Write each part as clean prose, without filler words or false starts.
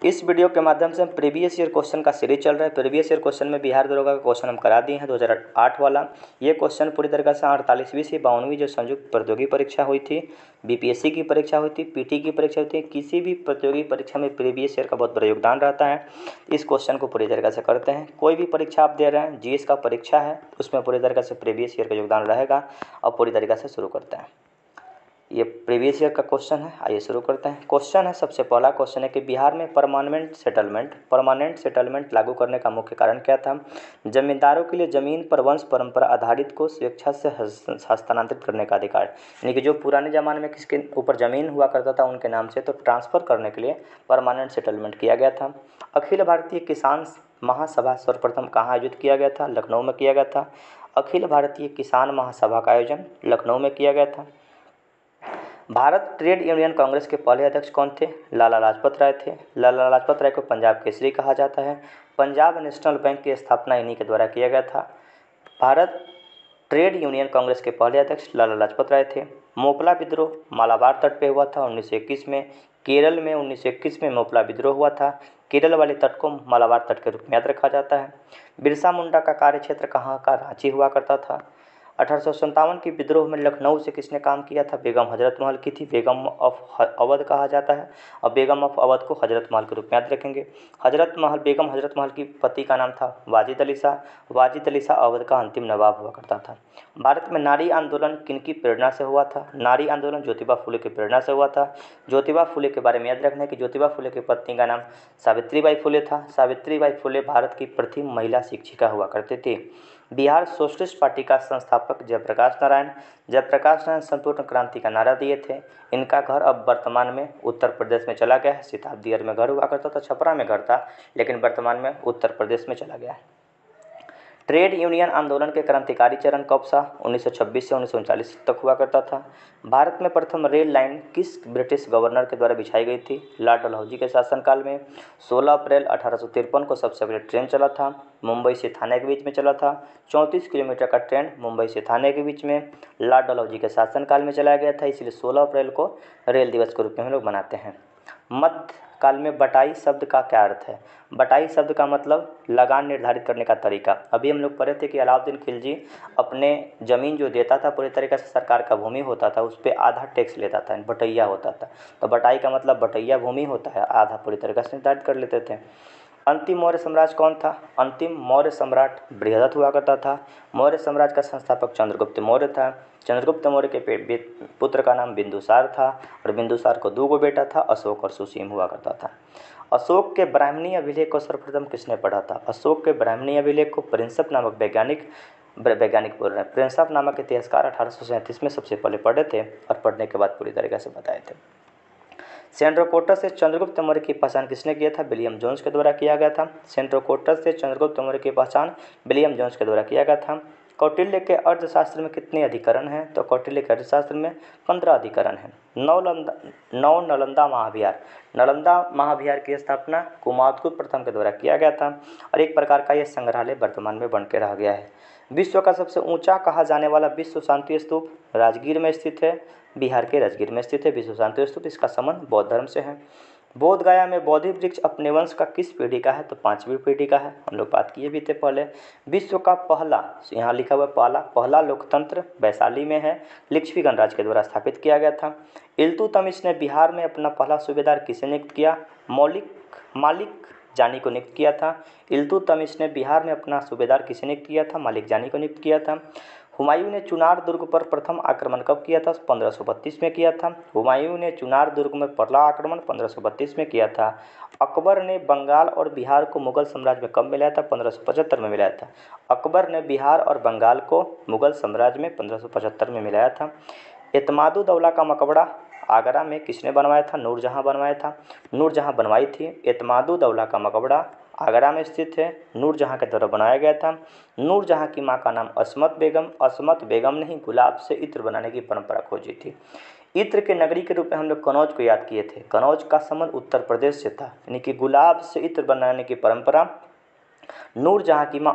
इस वीडियो के माध्यम से हम प्रीवियस ईयर क्वेश्चन का सीरीज चल रहा है। प्रीवियस ईयर क्वेश्चन में बिहार दरोगा का क्वेश्चन हम करा दिए हैं 2008 वाला। ये क्वेश्चन पूरी तरीके से 48वीं से 52वीं जो संयुक्त प्रतियोगी परीक्षा हुई थी, बीपीएससी की परीक्षा हुई थी, पीटी की परीक्षा हुई थी, किसी भी प्रतियोगी परीक्षा में प्रीवियस ईयर का बहुत बड़ा योगदान रहता है। इस क्वेश्चन को पूरी तरीके से करते हैं। कोई भी परीक्षा आप दे रहे हैं, जीएस का परीक्षा है, उसमें पूरी तरीके से प्रीवियस ईयर का योगदान रहेगा। अब पूरी तरीके से शुरू करते हैं। ये प्रीवियस ईयर का क्वेश्चन है, आइए शुरू करते हैं। क्वेश्चन है, सबसे पहला क्वेश्चन है कि बिहार में परमानेंट सेटलमेंट लागू करने का मुख्य कारण क्या था। जमींदारों के लिए जमीन पर वंश परंपरा आधारित को स्वेच्छा से हस्तांतरित करने का अधिकार, यानी कि जो पुराने ज़माने में किसके ऊपर ज़मीन हुआ करता था उनके नाम से, तो ट्रांसफ़र करने के लिए परमानेंट सेटलमेंट किया गया था। अखिल भारतीय किसान महासभा सर्वप्रथम कहाँ आयोजित किया गया था, लखनऊ में किया गया था। अखिल भारतीय किसान महासभा का आयोजन लखनऊ में किया गया था। भारत ट्रेड यूनियन कांग्रेस के पहले अध्यक्ष कौन थे, लाला लाजपत राय थे। लाला लाजपत राय को पंजाब केसरी कहा जाता है। पंजाब नेशनल बैंक की स्थापना इन्हीं के द्वारा किया गया था। भारत ट्रेड यूनियन कांग्रेस के पहले अध्यक्ष लाला लाजपत राय थे। मोपला विद्रोह मालाबार तट पे हुआ था 1921 में। केरल में 1921 में मोपला विद्रोह हुआ था। केरल वाले तट को मालाबार तट के रूप में याद रखा जाता है। बिरसा मुंडा का कार्यक्षेत्र कहाँ का, रांची हुआ करता था। 1857 की विद्रोह में लखनऊ से किसने काम किया था, बेगम हजरत महल की थी। बेगम ऑफ अवध कहा जाता है और बेगम ऑफ अवध को हजरत महल के रूप में याद रखेंगे। बेगम हजरत महल की पति का नाम था वाजिद अली शाह। वाजिद अली शाह अवध का अंतिम नवाब हुआ करता था। भारत में नारी आंदोलन किनकी प्रेरणा से हुआ था, नारी आंदोलन ज्योतिबा फुले की प्रेरणा से हुआ था। ज्योतिबा फुले के बारे में याद रखना है कि ज्योतिबा फुले की पत्नी का नाम सावित्रीबाई फुले था। सावित्रीबाई फुले भारत की प्रथम महिला शिक्षिका हुआ करती थी। बिहार सोशलिस्ट पार्टी का संस्थापक जयप्रकाश नारायण संपूर्ण क्रांति का नारा दिए थे। इनका घर अब वर्तमान में उत्तर प्रदेश में चला गया है। शताब्दी में घर हुआ करता था, छपरा में घर था, लेकिन वर्तमान में उत्तर प्रदेश में चला गया है। ट्रेड यूनियन आंदोलन के क्रांतिकारी चरण कब से 1926 से 1939 तक हुआ करता था। भारत में प्रथम रेल लाइन किस ब्रिटिश गवर्नर के द्वारा बिछाई गई थी, लॉर्ड डलहौजी के शासनकाल में। 16 अप्रैल 1853 को सबसे पहले ट्रेन चला था, मुंबई से थाने के बीच में चला था। 34 किलोमीटर का ट्रेन मुंबई से थाने के बीच में लॉर्ड डलहौजी के शासनकाल में चलाया गया था, इसलिए 16 अप्रैल को रेल दिवस के रूप में हम लोग मनाते हैं। मध्य काल में बटाई शब्द का क्या अर्थ है। बटाई शब्द का मतलब लगान निर्धारित करने का तरीका। अभी हम लोग पढ़े थे कि अलाउद्दीन खिलजी अपने ज़मीन जो देता था, पूरी तरीके से सरकार का भूमि होता था, उस पर आधा टैक्स लेता था, बटैया होता था। तो बटाई का मतलब बटैया भूमि होता है, आधा पूरी तरीके से निर्धारित कर लेते थे। अंतिम मौर्य सम्राट कौन था, अंतिम मौर्य सम्राट बृहदत्त हुआ करता था। मौर्य साम्राज्य का संस्थापक चंद्रगुप्त मौर्य था। चंद्रगुप्त मौर्य के पुत्र का नाम बिंदुसार था और बिंदुसार को 2 बेटा था, अशोक और सुसीम हुआ करता था। अशोक के ब्राह्मणी अभिलेख को सर्वप्रथम किसने पढ़ा था। अशोक के ब्राह्मणी अभिलेख को प्रिंसप नामक वैज्ञानिक बोल रहे हैं, प्रिंसप नामक इतिहासकार 1837 में सबसे पहले पढ़े थे और पढ़ने के बाद पूरी तरीके से बताए थे। सेंड्रोकोटस से चंद्रगुप्त मौर्य की पहचान किसने किया था, विलियम जोन्स के द्वारा किया गया था। सेंड्रोकोटस से चंद्रगुप्त मौर्य की पहचान विलियम जोन्स के द्वारा किया गया था। कौटिल्य के अर्थशास्त्र में कितने अधिकरण हैं, तो कौटिल्य के अर्थशास्त्र में 15 अधिकरण हैं। नौ नालंदा महाविहार, नालंदा महाविहार की स्थापना कुमारगुप्त प्रथम के द्वारा किया गया था और एक प्रकार का यह संग्रहालय वर्तमान में बन के रह गया है। विश्व का सबसे ऊंचा कहा जाने वाला विश्व शांति स्तूप राजगीर में स्थित है, बिहार के राजगीर में स्थित है विश्व शांति स्तूप। इसका संबंध बौद्ध धर्म से है। बोध गया में बोधि वृक्ष अपने वंश का किस पीढ़ी का है, तो 5वीं पीढ़ी का है, हम लोग बात किए भी थे पहले। विश्व का पहला, यहाँ लिखा हुआ पहला लोकतंत्र वैशाली में है, लिच्छवी गणराज्य के द्वारा स्थापित किया गया था। इल्तुतमिश ने बिहार में अपना पहला सूबेदार किसे नियुक्त किया, मालिक जानी को नियुक्त किया था। इल्तुतमिश ने बिहार में अपना सूबेदार किसे नियुक्त किया था, मालिक जानी को नियुक्त किया था। हुमायूं ने चुनार दुर्ग पर प्रथम आक्रमण कब किया था, 1532 में किया था। हुमायूं ने चुनार दुर्ग में पहला आक्रमण 1532 में किया था। अकबर ने बंगाल और बिहार को मुगल साम्राज्य में कब मिलाया था, 1575 में मिलाया था। अकबर ने बिहार और बंगाल को मुगल साम्राज्य में 1575 में मिलाया था। एतमादुद्दौला का मकबरा आगरा में किसने बनवाया था, नूरजहाँ बनवाया था, नूरजहाँ बनवाई थी। एतमादुद्दौला का मकबरा आगरा में स्थित है, नूरजहाँ के द्वारा बनाया गया था। नूरजहाँ की मां का नाम अस्मत बेगम ने ही गुलाब से इत्र बनाने की परंपरा खोजी थी। इत्र के नगरी के रूप में हम लोग कनौज को याद किए थे। कनौज का संबंध उत्तर प्रदेश से था, यानी कि गुलाब से इत्र बनाने की परंपरा नूरजहाँ की मां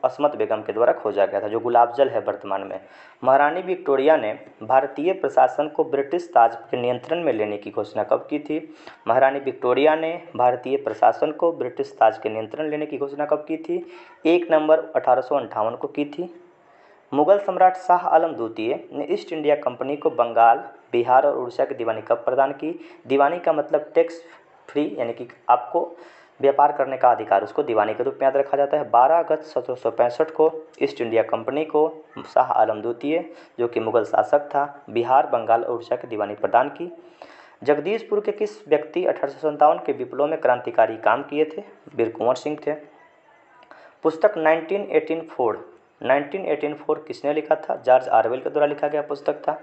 असमत बेगम के द्वारा खोजा गया था, जो गुलाबजल है वर्तमान में। महारानी विक्टोरिया ने भारतीय प्रशासन को ब्रिटिश ताज के नियंत्रण में लेने की घोषणा कब की थी? महारानी विक्टोरिया ने भारतीय प्रशासन को ब्रिटिश ताज के नियंत्रण लेने की घोषणा कब की थी? 1 नवंबर 1858 को की थी। मुगल सम्राट शाह आलम द्वितीय ने ईस्ट इंडिया कंपनी को बंगाल, बिहार और उड़ीसा की दीवानी कब प्रदान की? दीवानी का मतलब टैक्स फ्री, यानी कि आपको व्यापार करने का अधिकार, उसको दीवानी के रूप में याद रखा जाता है। 12 अगस्त 1765 को ईस्ट इंडिया कंपनी को शाह आलम द्वितीय, जो कि मुगल शासक था, बिहार, बंगाल और उड़ीसा की दीवानी प्रदान की। जगदीशपुर के किस व्यक्ति 1857 के विप्लव में क्रांतिकारी काम किए थे? वीर कुंवर सिंह थे। पुस्तक 1984 किसने लिखा था? जॉर्ज ऑरवेल के द्वारा लिखा गया पुस्तक था।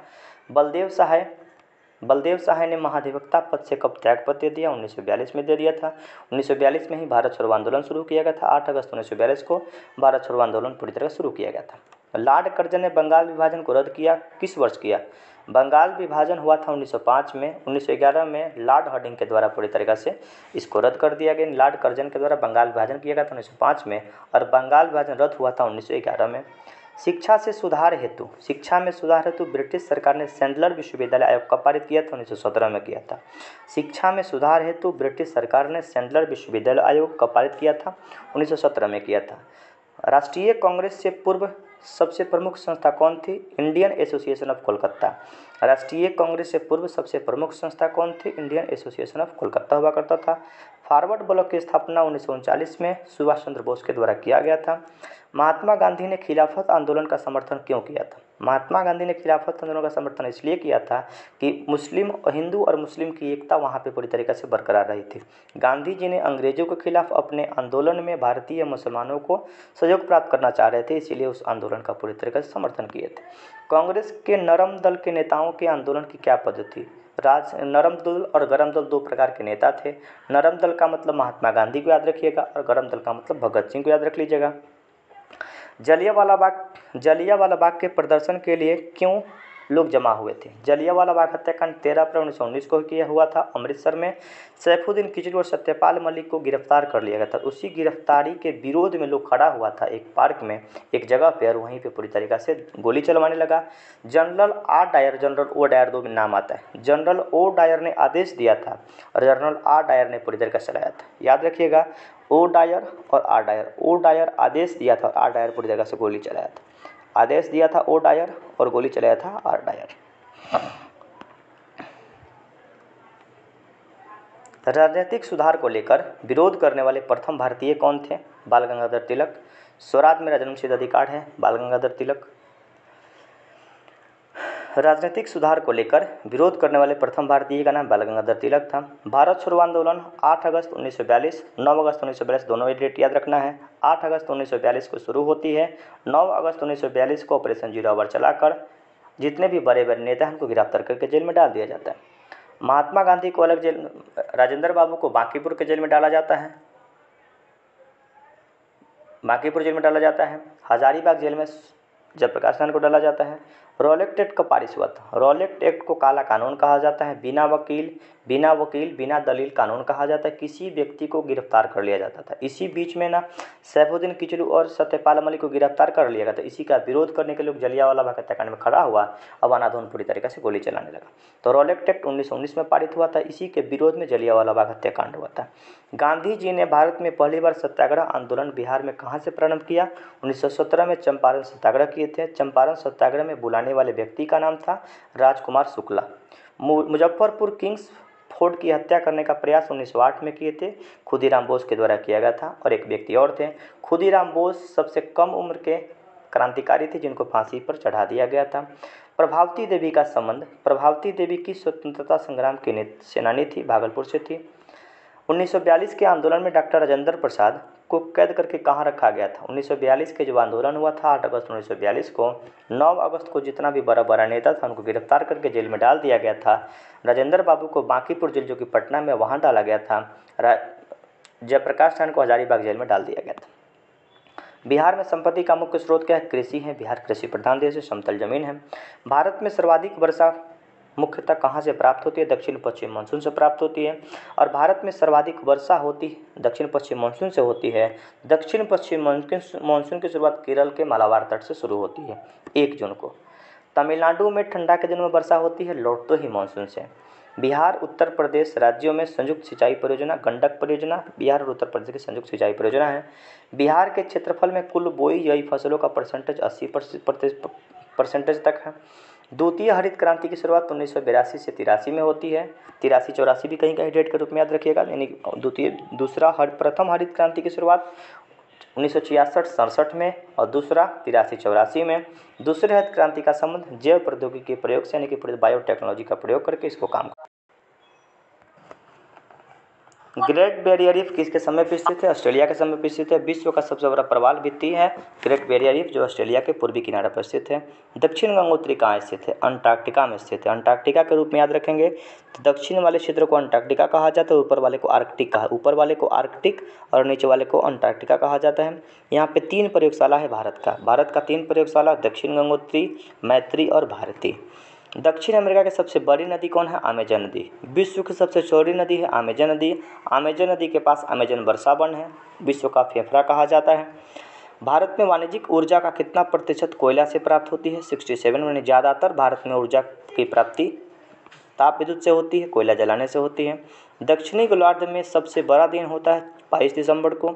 बलदेव सहाय ने महाधिवक्ता पद से कब त्यागपत्र दे दिया? 1942 में दे दिया था। 1942 में ही भारत छोड़ो आंदोलन शुरू किया गया था। 8 अगस्त 1942 को भारत छोड़ो आंदोलन पूरी तरह शुरू किया गया था। लॉर्ड कर्जन ने बंगाल विभाजन को रद्द किया, किस वर्ष किया? बंगाल विभाजन हुआ था 1905 में। 1911 में लॉर्ड हार्डिंग के द्वारा पूरी तरीक़ा से इसको रद्द कर दिया गया। लॉर्ड कर्जन के द्वारा बंगाल विभाजन किया गया था 1905 में, और बंगाल विभाजन रद्द हुआ था 1911 में। शिक्षा में सुधार हेतु ब्रिटिश सरकार ने सैंडलर विश्वविद्यालय आयोग कब पारित किया था? 1917 में किया था। शिक्षा में सुधार हेतु ब्रिटिश सरकार ने सैंडलर विश्वविद्यालय आयोग कब पारित किया था? 1917 में किया था। राष्ट्रीय कांग्रेस से पूर्व सबसे प्रमुख संस्था कौन थी? Indian association of Kolkata. राष्ट्रीय कांग्रेस से पूर्व सबसे प्रमुख संस्था कौन थी? इंडियन एसोसिएशन ऑफ कोलकाता हुआ करता था। फॉरवर्ड ब्लॉक की स्थापना 1939 में सुभाष चंद्र बोस के द्वारा किया गया था। महात्मा गांधी ने खिलाफत आंदोलन का समर्थन क्यों किया था? महात्मा गांधी ने खिलाफत आंदोलन का समर्थन इसलिए किया था कि हिंदू और मुस्लिम की एकता वहाँ पे पूरी तरीके से बरकरार रही थी। गांधी जी ने अंग्रेजों के खिलाफ अपने आंदोलन में भारतीय मुसलमानों को सहयोग प्राप्त करना चाह रहे थे, इसीलिए उस आंदोलन का पूरी तरीके से समर्थन किए थे। कांग्रेस के नरम दल के नेताओं के आंदोलन की क्या पद्धति? नरम दल और गरम दल दो प्रकार के नेता थे। नरम दल का मतलब महात्मा गांधी को याद रखिएगा, और गरम दल का मतलब भगत सिंह को याद रख लीजिएगा। जलियांवाला बाग के प्रदर्शन के लिए क्यों लोग जमा हुए थे? जलियांवाला बाग हत्याकांड 13 अप्रैल 1919 को किया हुआ था। अमृतसर में सैफुद्दीन किचलू और सत्यपाल मलिक को गिरफ्तार कर लिया गया था। उसी गिरफ्तारी के विरोध में लोग खड़ा हुआ था एक पार्क में, एक जगह पे, और वहीं पे पूरी तरीक़ा से गोली चलवाने लगा। जनरल ओ डायर दो में नाम आता है। जनरल ओ डायर ने आदेश दिया था और जनरल आर डायर ने पूरी तरीक़ा से चलाया था। याद रखिएगा, ओ डायर और आर डायर। ओ डायर आदेश दिया था और आर डायर पूरी जगह से गोली चलाया था। आदेश दिया था ओ डायर और गोली चलाया था आर डायर। राजनीतिक सुधार को लेकर विरोध करने वाले प्रथम भारतीय कौन थे? बाल गंगाधर तिलक। स्वराज मेरा जन्मसिद्ध अधिकार है, बाल गंगाधर तिलक। राजनीतिक सुधार को लेकर विरोध करने वाले प्रथम भारतीय का नाम बाल गंगाधर तिलक था। भारत छोड़ो आंदोलन 8 अगस्त 1942, 9 अगस्त 1942 दोनों डेट याद रखना है। 8 अगस्त 1942 को शुरू होती है। 9 अगस्त 1942 को ऑपरेशन जीरो आवर चलाकर जितने भी बड़े बड़े नेता हैं उनको गिरफ्तार करके जेल में डाल दिया जाता है। महात्मा गांधी को अलग जेल, राजेंद्र बाबू को बांकीपुर के जेल में डाला जाता है। बांकीपुर जेल में डाला जाता है। हजारीबाग जेल में जयप्रकाश नारायण को डाला जाता है। रॉलेट एक्ट कब पारित हुआ था? रॉलेट एक्ट को काला कानून कहा जाता है। बिना वकील बिना दलील कानून कहा जाता है। किसी व्यक्ति को गिरफ्तार कर लिया जाता था। इसी बीच में ना सैफुद्दीन किचलू और सत्यपाल मलिक को गिरफ्तार कर लिया गया था। इसी का विरोध करने के लिए जलियांवाला बाग हत्याकांड में खड़ा हुआ, अब अनाधोन पूरी तरीके से गोली चलाने लगा। तो रॉलेट एक्ट 1919 में पारित हुआ था। इसी के विरोध में जलियांवाला बाग हत्याकांड हुआ था। गांधी जी ने भारत में पहली बार सत्याग्रह आंदोलन बिहार में कहाँ से प्रारंभ किया? 1917 में चंपारण सत्याग्रह किए थे। चंपारण सत्याग्रह में बुलाने वाले व्यक्ति का नाम था राजकुमार शुक्ला। मुजफ्फरपुर किंग्स फोर्ट की हत्या करने का प्रयास 1908 में किए थे, खुदीराम बोस के द्वारा किया गया था, और एक व्यक्ति और थे। खुदीराम बोस सबसे कम उम्र के क्रांतिकारी थे जिनको फांसी पर चढ़ा दिया गया था। प्रभावती देवी का संबंध, प्रभावती देवी की स्वतंत्रता संग्राम की सेनानी थी, भागलपुर से थी। 1942 के आंदोलन में डॉक्टर राजेंद्र प्रसाद को कैद करके कहाँ रखा गया था? 1942 के जो आंदोलन हुआ था 8 अगस्त 1942 को, 9 अगस्त को जितना भी बड़ा नेता था उनको गिरफ्तार करके जेल में डाल दिया गया था। राजेंद्र बाबू को बांकीपुर जेल जो कि पटना में, वहाँ डाला गया था। जयप्रकाश नारायण को हजारीबाग जेल में डाल दिया गया था। बिहार में संपत्ति का मुख्य स्रोत क्या है? कृषि है। बिहार कृषि प्रधान देश है, समतल जमीन है। भारत में सर्वाधिक वर्षा मुख्यतः कहाँ से प्राप्त होती है? दक्षिण पश्चिम मानसून से प्राप्त होती है। और भारत में सर्वाधिक वर्षा होती दक्षिण पश्चिम मानसून से होती है। दक्षिण पश्चिम मानसून की शुरुआत केरल के मालाबार तट से शुरू होती है 1 जून को। तमिलनाडु में ठंडा के दिन में वर्षा होती है लौटते ही मानसून से। बिहार उत्तर प्रदेश राज्यों में संयुक्त सिंचाई परियोजना गंडक परियोजना बिहार और उत्तर प्रदेश की संयुक्त सिंचाई परियोजना है। बिहार के क्षेत्रफल में कुल बोई गई फसलों का परसेंटेज 80% तक है। द्वितीय हरित क्रांति की शुरुआत 1982 से 83 में होती है। 83-84 भी कहीं कहीं डेट के रूप में याद रखिएगा। यानी प्रथम हरित क्रांति की शुरुआत 1966-67 में और दूसरा 83-84 में। दूसरे हरित क्रांति का संबंध जैव प्रौद्योगिकी के प्रयोग से यानी कि बायोटेक्नोलॉजी का प्रयोग करके इसको काम कर। ग्रेट बैरियर रीफ किसके समय पे स्थित है? ऑस्ट्रेलिया के समय पे स्थित है। विश्व का सबसे बड़ा प्रवाल भित्ति है ग्रेट बैरियर रीफ जो ऑस्ट्रेलिया के पूर्वी किनारे पर स्थित है। दक्षिण गंगोत्री कहाँ स्थित है? अंटार्कटिका में स्थित है। अंटार्कटिका के रूप में याद रखेंगे तो दक्षिण वाले क्षेत्र को अंटार्कटिका कहा जाता है, ऊपर वाले को आर्कटिक और नीचे वाले को अंटार्कटिका कहा जाता है। यहाँ पे 3 प्रयोगशाला है भारत का 3 प्रयोगशाला दक्षिण गंगोत्री, मैत्री और भारती। दक्षिण अमेरिका की सबसे बड़ी नदी कौन है? अमेजन नदी। विश्व की सबसे चौड़ी नदी है अमेजन नदी। अमेजन नदी के पास अमेजन वर्षा वन है, विश्व का फेफड़ा कहा जाता है। भारत में वाणिज्यिक ऊर्जा का कितना प्रतिशत कोयला से प्राप्त होती है? 67। यानी ज़्यादातर भारत में ऊर्जा की प्राप्ति ताप विद्युत से होती है, कोयला जलाने से होती है। दक्षिणी गोलार्ध में सबसे बड़ा दिन होता है 22 दिसंबर को।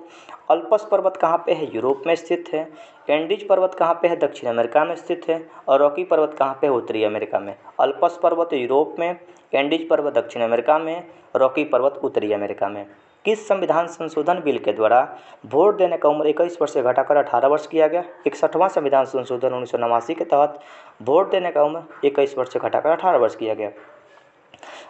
अल्पस पर्वत कहाँ पे है? यूरोप में स्थित है। एंडीज पर्वत कहाँ पे है? दक्षिण अमेरिका में स्थित है। और रॉकी पर्वत कहाँ पे है? उत्तरी अमेरिका में। अल्पस पर्वत यूरोप में, एंडीज पर्वत दक्षिण अमेरिका में, रॉकी पर्वत उत्तरी अमेरिका में। किस संविधान संशोधन बिल के द्वारा वोट देने का उम्र 21 वर्ष से घटाकर 18 वर्ष किया गया? 61वां संविधान संशोधन 1989 के तहत वोट देने का उम्र 21 वर्ष से घटाकर 18 वर्ष किया गया।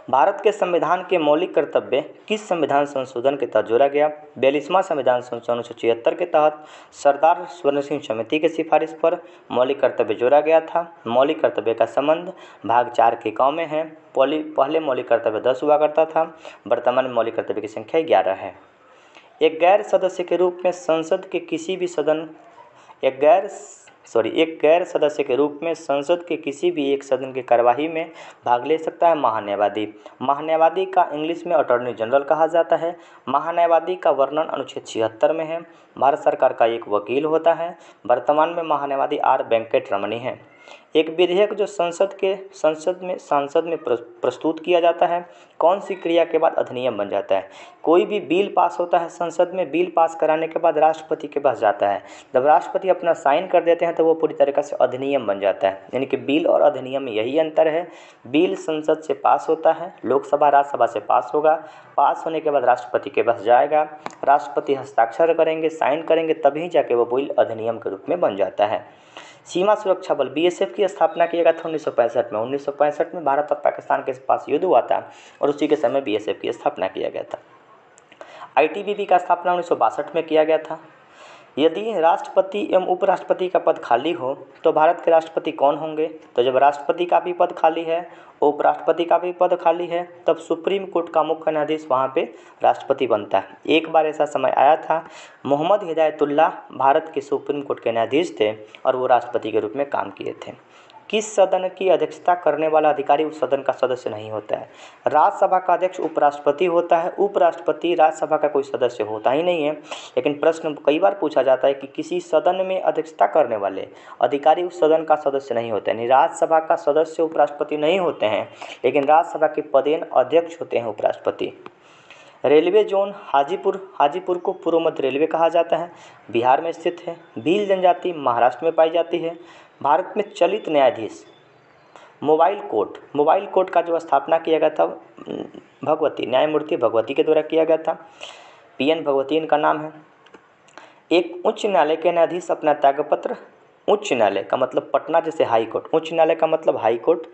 भारत के संविधान के मौलिक कर्तव्य किस संविधान संशोधन के तहत जोड़ा गया? 42वां संविधान संशोधन 1976 के तहत सरदार स्वर्ण सिंह समिति की सिफारिश पर मौलिक कर्तव्य जोड़ा गया था। मौलिक कर्तव्य का संबंध भाग 4 के क में है। पहले मौलिक कर्तव्य 10 हुआ करता था, वर्तमान में मौलिक कर्तव्य की संख्या 11 है। एक गैर सदस्य के रूप में संसद के किसी भी सदन एक गैर सदस्य के रूप में संसद के किसी भी एक सदन की कार्यवाही में भाग ले सकता है महान्यायवादी। महान्यायवादी का इंग्लिश में अटॉर्नी जनरल कहा जाता है। महान्यायवादी का वर्णन अनुच्छेद 76 में है। भारत सरकार का एक वकील होता है। वर्तमान में महान्यायवादी आर वेंकट रमणी हैं। एक विधेयक जो सांसद में प्रस्तुत किया जाता है कौन सी क्रिया के बाद अधिनियम बन जाता है? कोई भी बिल पास होता है संसद में, बिल पास कराने के बाद राष्ट्रपति के पास जाता है। जब राष्ट्रपति अपना साइन कर देते हैं तो वो पूरी तरीक़े से अधिनियम बन जाता है। यानी कि बिल और अधिनियम में यही अंतर है। बिल संसद से पास होता है, लोकसभा राज्यसभा से पास होगा, पास होने के बाद राष्ट्रपति के पास जाएगा, राष्ट्रपति हस्ताक्षर करेंगे, साइन करेंगे, तभी जाके वो बिल अधिनियम के रूप में बन जाता है। सीमा सुरक्षा बल बीएसएफ की स्थापना किया गया था 1965 में। 1965 में भारत और पाकिस्तान के पास युद्ध हुआ था और उसी के समय बीएसएफ की स्थापना किया गया था। आईटीबीपी का स्थापना 1962 में किया गया था। यदि राष्ट्रपति एवं उपराष्ट्रपति का पद खाली हो तो भारत के राष्ट्रपति कौन होंगे? तो जब राष्ट्रपति का भी पद खाली है, उपराष्ट्रपति का भी पद खाली है, तब सुप्रीम कोर्ट का मुख्य न्यायाधीश वहाँ पे राष्ट्रपति बनता है। एक बार ऐसा समय आया था, मोहम्मद हिदायतुल्लाह भारत के सुप्रीम कोर्ट के न्यायाधीश थे और वो राष्ट्रपति के रूप में काम किए थे। किस सदन की अध्यक्षता करने वाला अधिकारी उस सदन का सदस्य नहीं होता है? राज्यसभा का अध्यक्ष उपराष्ट्रपति होता है। उपराष्ट्रपति राज्यसभा का कोई सदस्य होता ही नहीं है। लेकिन प्रश्न कई बार पूछा जाता है कि किसी सदन में अध्यक्षता करने वाले अधिकारी उस सदन का सदस्य नहीं होते हैं। राज्यसभा का सदस्य उपराष्ट्रपति नहीं होते हैं, लेकिन राज्यसभा के पदेन अध्यक्ष होते हैं उपराष्ट्रपति। रेलवे जोन हाजीपुर को पूर्व मध्य रेलवे कहा जाता है, बिहार में स्थित है। भील जनजाति महाराष्ट्र में पाई जाती है। भारत में चलित न्यायाधीश मोबाइल कोर्ट का जो स्थापना किया गया था न्यायमूर्ति भगवती के द्वारा किया गया था। पीएन भगवती इनका नाम है। एक उच्च न्यायालय के न्यायाधीश अपना त्यागपत्र, उच्च न्यायालय का मतलब पटना जैसे हाई कोर्ट, उच्च न्यायालय का मतलब हाई कोर्ट,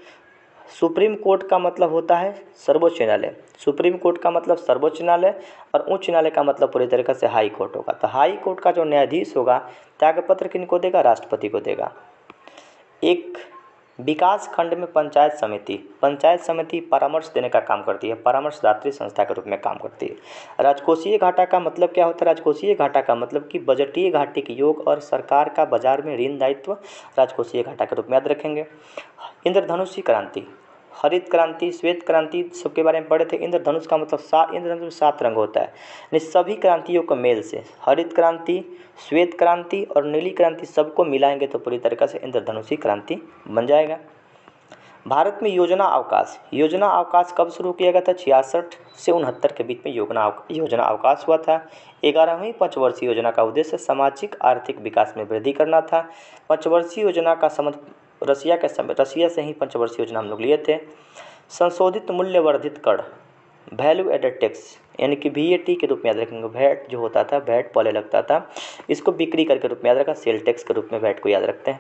सुप्रीम कोर्ट का मतलब होता है सर्वोच्च न्यायालय, सुप्रीम कोर्ट का मतलब सर्वोच्च न्यायालय और उच्च न्यायालय का मतलब पूरी तरीके से हाई कोर्ट होगा। तो हाई कोर्ट का जो न्यायाधीश होगा त्यागपत्र किनको देगा? राष्ट्रपति को देगा। एक विकास खंड में पंचायत समिति परामर्श देने का काम करती है, परामर्शदात्री संस्था के रूप में काम करती है। राजकोषीय घाटा का मतलब क्या होता है? राजकोषीय घाटा का मतलब कि बजटीय घाटे के योग और सरकार का बाजार में ऋण दायित्व राजकोषीय घाटा के रूप में याद रखेंगे। इंद्रधनुषी क्रांति हरित क्रांति, श्वेत क्रांति सबके बारे में पढ़े थे। इंद्रधनुष का मतलब इंद्रधनुष में 7 रंग होता है, यानी सभी क्रांतियों को मेल से हरित क्रांति, श्वेत क्रांति और नीली क्रांति सबको मिलाएंगे तो पूरी तरीक़ा से इंद्रधनुषी क्रांति बन जाएगा। भारत में योजना अवकाश कब शुरू किया गया था? 66 से 69 के बीच में योजना अवकाश हुआ था। 11वीं पंचवर्षीय योजना का उद्देश्य सामाजिक आर्थिक विकास में वृद्धि करना था। पंचवर्षीय योजना का संबंध रसिया से ही पंचवर्षीय योजना हम लोग लिए थे। संशोधित मूल्य वर्धित कर, वैल्यू एडेड टैक्स, यानी कि VAT के रूप में याद रखेंगे। वैट जो होता था, वैट पहले लगता था, इसको बिक्री कर के रूप में याद रखा। सेल टैक्स के रूप में वैट को याद रखते हैं।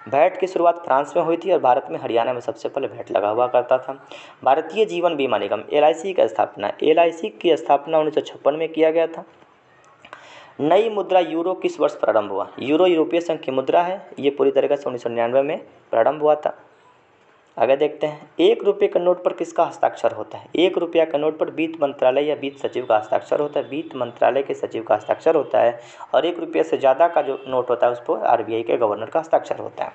वैट की शुरुआत फ्रांस में हुई थी और भारत में हरियाणा में सबसे पहले वैट लगा हुआ करता था। भारतीय जीवन बीमा निगम LIC की स्थापना 1956 में किया गया था। नई मुद्रा यूरो किस वर्ष प्रारंभ हुआ? यूरो यूरोपीय संघ की मुद्रा है, ये पूरी तरीके से 1999 में प्रारंभ हुआ था। आगे देखते हैं, 1 रुपये के नोट पर किसका हस्ताक्षर होता है? 1 रुपया के नोट पर वित्त मंत्रालय या वित्त सचिव का हस्ताक्षर होता है। वित्त मंत्रालय के सचिव का हस्ताक्षर होता है। और 1 रुपये से ज़्यादा का जो नोट होता है उस पर RBI के गवर्नर का हस्ताक्षर होता है।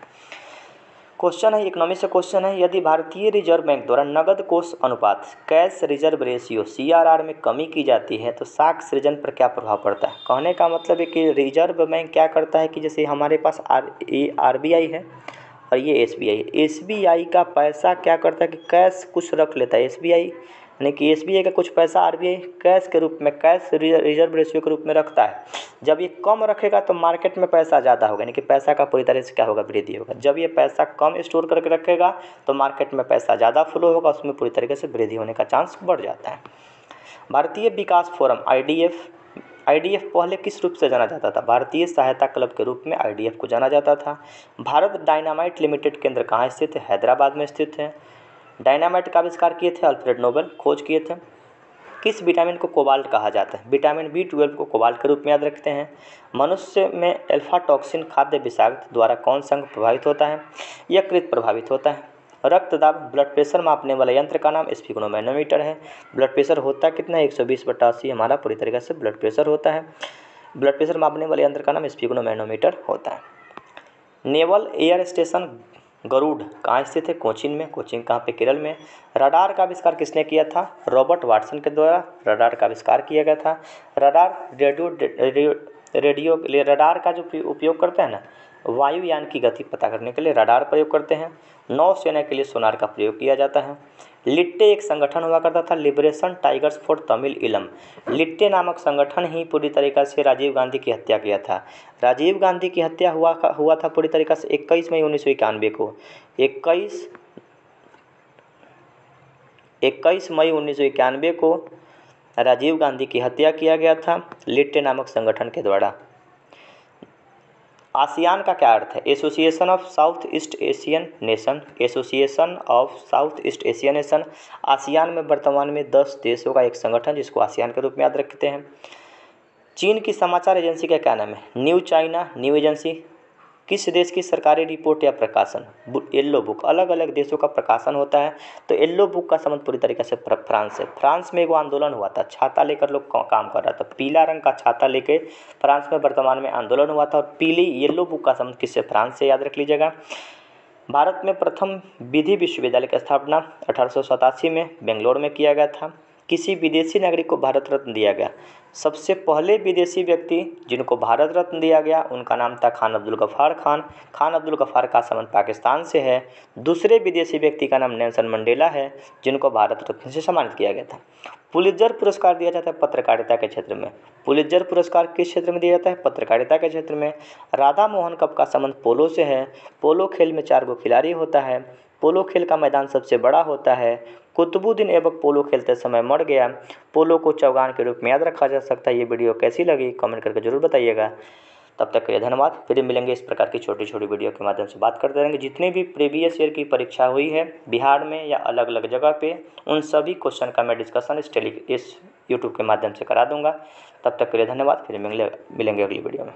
क्वेश्चन है, इकोनॉमी से क्वेश्चन है, यदि भारतीय रिजर्व बैंक द्वारा नगद कोष अनुपात कैश रिजर्व रेशियो CRR में कमी की जाती है तो साख सृजन पर क्या प्रभाव पड़ता है? कहने का मतलब है कि रिजर्व बैंक क्या करता है कि जैसे हमारे पास RBI है और ये SBI है। SBI का पैसा क्या करता है कि कैश कुछ रख लेता है SBI, यानी कि SBI का कुछ पैसा RBI कैश के रूप में, कैश रिजर्व रेशियो के रूप में रखता है। जब ये कम रखेगा तो मार्केट में पैसा ज़्यादा होगा, यानी कि पैसा का पूरी तरह से क्या होगा? वृद्धि होगा। जब ये पैसा कम स्टोर करके रखेगा तो मार्केट में पैसा ज़्यादा फ्लो होगा, उसमें पूरी तरीके से वृद्धि होने का चांस बढ़ जाता है। भारतीय विकास फोरम IDF पहले किस रूप से जाना जाता था? भारतीय सहायता क्लब के रूप में IDF को जाना जाता था। भारत डायनामाइट लिमिटेड केंद्र कहाँ स्थित है? हैदराबाद में स्थित है। डायनामाइट का आविष्कार किए थे अल्फ्रेड नोबेल, खोज किए थे। किस विटामिन को कोबाल्ट कहा जाता है? विटामिन B12 को कोबाल्ट के रूप में याद रखते हैं। मनुष्य में अल्फा टॉक्सिन खाद्य विषाक्त द्वारा कौन सा अंग प्रभावित होता है? यकृत प्रभावित होता है। रक्तदाब ब्लड प्रेशर मापने वाला यंत्र का नाम स्फिग्नोमैनोमीटर है। ब्लड प्रेशर होता कितना है? 120/80 हमारा पूरी तरीके से ब्लड प्रेशर होता है। ब्लड प्रेशर मापने वाले यंत्र का नाम स्फिग्नोमैनोमीटर होता है। नेवल एयर स्टेशन गरुड़ कहाँ स्थित है? कोचीन में। कोचीन कहाँ पे? केरल में। रडार का आविष्कार किसने किया था? रॉबर्ट वाटसन के द्वारा रडार का आविष्कार किया गया था। रडार का जो उपयोग करते हैं ना, वायुयान की गति पता करने के लिए रडार प्रयोग करते हैं। नौसेना के लिए सोनार का प्रयोग किया जाता है। लिट्टे एक संगठन हुआ करता था, लिबरेशन टाइगर्स फॉर तमिल इलम। लिट्टे नामक संगठन ही पूरी तरीक़ा से राजीव गांधी की हत्या किया था। राजीव गांधी की हत्या हुआ था पूरी तरीक़ा से 21 मई 1991 को। 21 मई 1991 को राजीव गांधी की हत्या किया गया था लिट्टे नामक संगठन के द्वारा। आसियान का क्या अर्थ है? Association of south east Asian nation. Association of south east Asian nation. ASEAN में वर्तमान में 10 देशों का एक संगठन जिसको आसियान के रूप में याद रखते हैं। चीन की समाचार एजेंसी का क्या नाम है? New China new agency. किस देश की सरकारी रिपोर्ट या प्रकाशन? Yellow book. अलग अलग देशों का प्रकाशन होता है, तो येलो बुक का संबंध पूरी तरीके से फ्रांस से। फ्रांस में एक आंदोलन हुआ था, छाता लेकर लोग काम कर रहा था। पीला रंग का छाता लेके फ्रांस में वर्तमान में आंदोलन हुआ था। और पीली येलो बुक का संबंध किससे? फ्रांस से, याद रख लीजिएगा। भारत में प्रथम विधि विश्वविद्यालय की स्थापना 1887 में बेंगलोर में किया गया था। किसी विदेशी नागरिक को भारत रत्न दिया गया। सबसे पहले विदेशी व्यक्ति जिनको भारत रत्न दिया गया उनका नाम था खान अब्दुल गफ़ार खान। खान अब्दुल गफ़ार का संबंध पाकिस्तान से है। दूसरे विदेशी व्यक्ति का नाम नेल्सन मंडेला है जिनको भारत रत्न से सम्मानित किया गया था। पुलित्जर पुरस्कार दिया जाता है पत्रकारिता के क्षेत्र में। पुलित्जर पुरस्कार किस क्षेत्र में दिया जाता है? पत्रकारिता के क्षेत्र में। राधा मोहन कप का संबंध पोलो से है। पोलो खेल में 4 गो खिलाड़ी होता है। पोलो खेल का मैदान सबसे बड़ा होता है। कुतुबुद्दीन ऐबक पोलो खेलते समय मर गया। पोलो को चौगान के रूप में याद रखा जा सकता है। ये वीडियो कैसी लगी कमेंट करके जरूर बताइएगा। तब तक के लिए धन्यवाद। फिर मिलेंगे इस प्रकार की छोटी छोटी वीडियो के माध्यम से बात करते रहेंगे। जितने भी प्रीवियस ईयर की परीक्षा हुई है बिहार में या अलग अलग जगह पे, उन सभी क्वेश्चन का मैं डिस्कशन इस यूट्यूब के माध्यम से करा दूंगा। तब तक के लिए धन्यवाद। फिर मिलेंगे अगली वीडियो में।